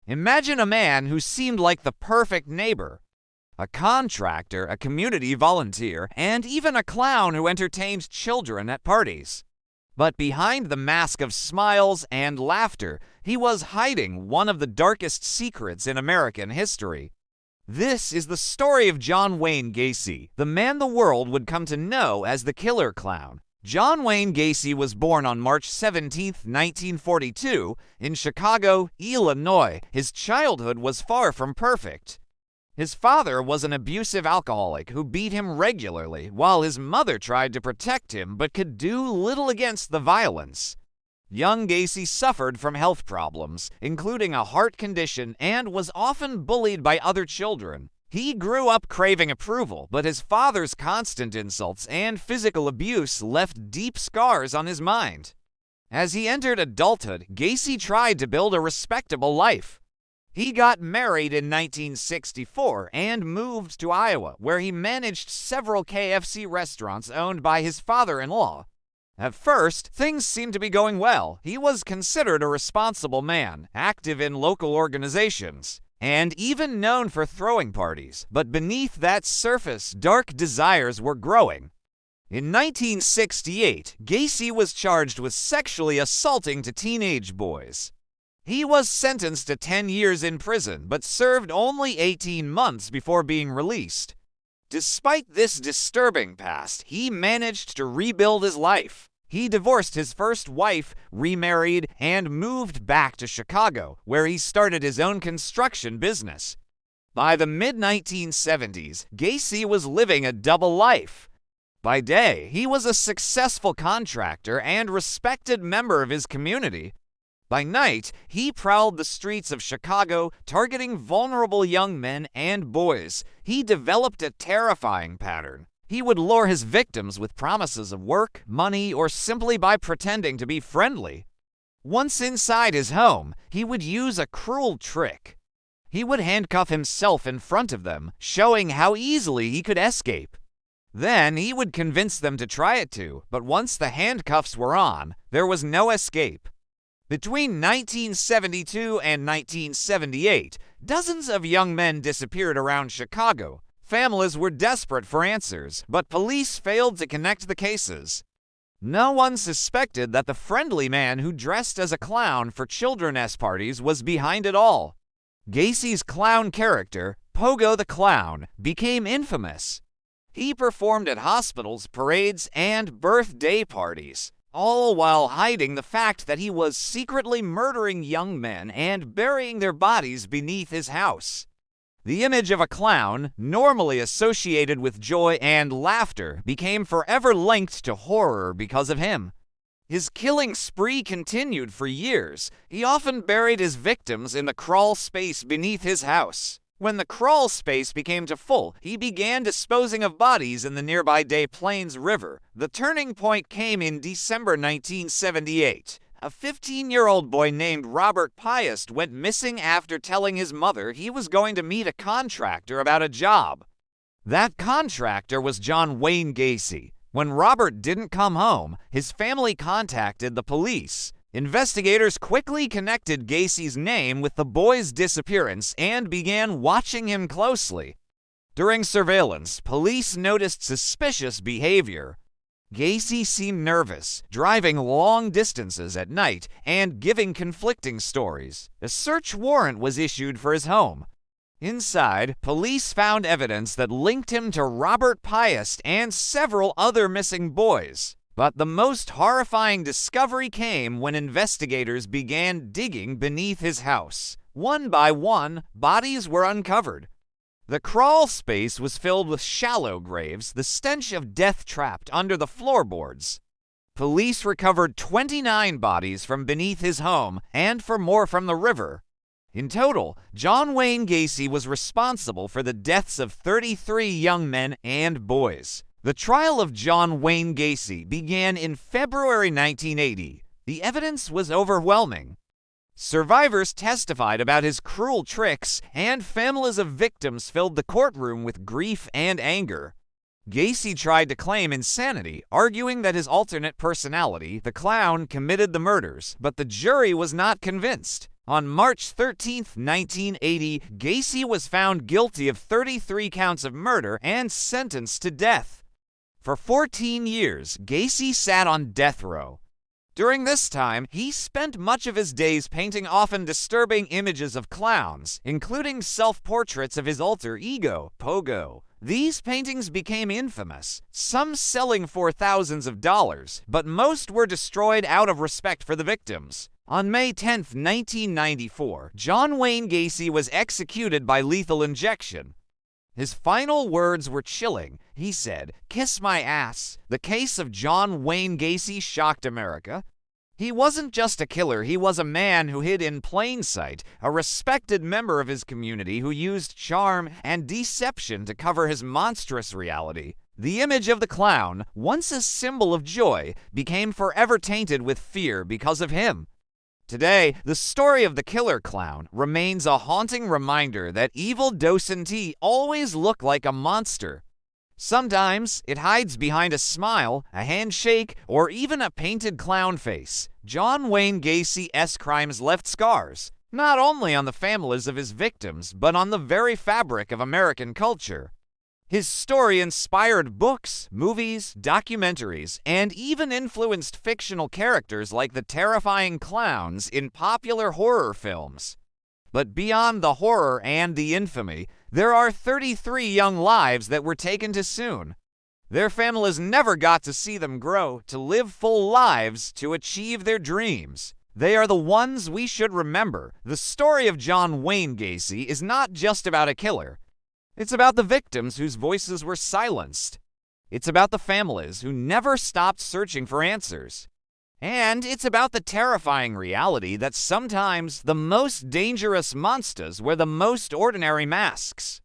Imagine a man who seemed like the perfect neighbor, a contractor, a community volunteer, and even a clown who entertained children at parties. But behind the mask of smiles and laughter, he was hiding one of the darkest secrets in American history. This is the story of John Wayne Gacy, the man the world would come to know as the Killer Clown. John Wayne Gacy was born on March 17, 1942, in Chicago, Illinois. His childhood was far from perfect. His father was an abusive alcoholic who beat him regularly, while his mother tried to protect him but could do little against the violence. Young Gacy suffered from health problems, including a heart condition, and was often bullied by other children. He grew up craving approval, but his father's constant insults and physical abuse left deep scars on his mind. As he entered adulthood, Gacy tried to build a respectable life. He got married in 1964 and moved to Iowa, where he managed several KFC restaurants owned by his father-in-law. At first, things seemed to be going well. He was considered a responsible man, active in local organizations, and even known for throwing parties. But beneath that surface, dark desires were growing. In 1968, Gacy was charged with sexually assaulting teenage boys. He was sentenced to 10 years in prison, but served only 18 months before being released. Despite this disturbing past, he managed to rebuild his life. He divorced his first wife, remarried, and moved back to Chicago, where he started his own construction business. By the mid-1970s, Gacy was living a double life. By day, he was a successful contractor and respected member of his community. By night, he prowled the streets of Chicago, targeting vulnerable young men and boys. He developed a terrifying pattern. He would lure his victims with promises of work, money, or simply by pretending to be friendly. Once inside his home, he would use a cruel trick. He would handcuff himself in front of them, showing how easily he could escape. Then he would convince them to try it too, but once the handcuffs were on, there was no escape. Between 1972 and 1978, dozens of young men disappeared around Chicago. Families were desperate for answers, but police failed to connect the cases. No one suspected that the friendly man who dressed as a clown for children's parties was behind it all. Gacy's clown character, Pogo the Clown, became infamous. He performed at hospitals, parades, and birthday parties, all while hiding the fact that he was secretly murdering young men and burying their bodies beneath his house. The image of a clown, normally associated with joy and laughter, became forever linked to horror because of him. His killing spree continued for years. He often buried his victims in the crawl space beneath his house. When the crawl space became too full, he began disposing of bodies in the nearby Des Plaines River. The turning point came in December 1978. A 15-year-old boy named Robert Piest went missing after telling his mother he was going to meet a contractor about a job. That contractor was John Wayne Gacy. When Robert didn't come home, his family contacted the police. Investigators quickly connected Gacy's name with the boy's disappearance and began watching him closely. During surveillance, police noticed suspicious behavior. Gacy seemed nervous, driving long distances at night and giving conflicting stories. A search warrant was issued for his home. Inside, police found evidence that linked him to Robert Piest and several other missing boys. But the most horrifying discovery came when investigators began digging beneath his house. One by one, bodies were uncovered. The crawl space was filled with shallow graves, the stench of death trapped under the floorboards. Police recovered 29 bodies from beneath his home and for more from the river. In total, John Wayne Gacy was responsible for the deaths of 33 young men and boys. The trial of John Wayne Gacy began in February 1980. The evidence was overwhelming. Survivors testified about his cruel tricks, and families of victims filled the courtroom with grief and anger. Gacy tried to claim insanity, arguing that his alternate personality, the clown, committed the murders, but the jury was not convinced. On March 13, 1980, Gacy was found guilty of 33 counts of murder and sentenced to death. For 14 years, Gacy sat on death row. During this time, he spent much of his days painting often disturbing images of clowns, including self-portraits of his alter ego, Pogo. These paintings became infamous, some selling for thousands of dollars, but most were destroyed out of respect for the victims. On May 10, 1994, John Wayne Gacy was executed by lethal injection. His final words were chilling. He said, "Kiss my ass." The case of John Wayne Gacy shocked America. He wasn't just a killer, he was a man who hid in plain sight, a respected member of his community who used charm and deception to cover his monstrous reality. The image of the clown, once a symbol of joy, became forever tainted with fear because of him. Today, the story of the killer clown remains a haunting reminder that evil docentee always look like a monster. Sometimes it hides behind a smile, a handshake, or even a painted clown face. John Wayne Gacy's crimes left scars, not only on the families of his victims, but on the very fabric of American culture. His story inspired books, movies, documentaries, and even influenced fictional characters like the terrifying clowns in popular horror films. But beyond the horror and the infamy, there are 33 young lives that were taken too soon. Their families never got to see them grow, to live full lives, to achieve their dreams. They are the ones we should remember. The story of John Wayne Gacy is not just about a killer. It's about the victims whose voices were silenced. It's about the families who never stopped searching for answers. And it's about the terrifying reality that sometimes the most dangerous monsters wear the most ordinary masks.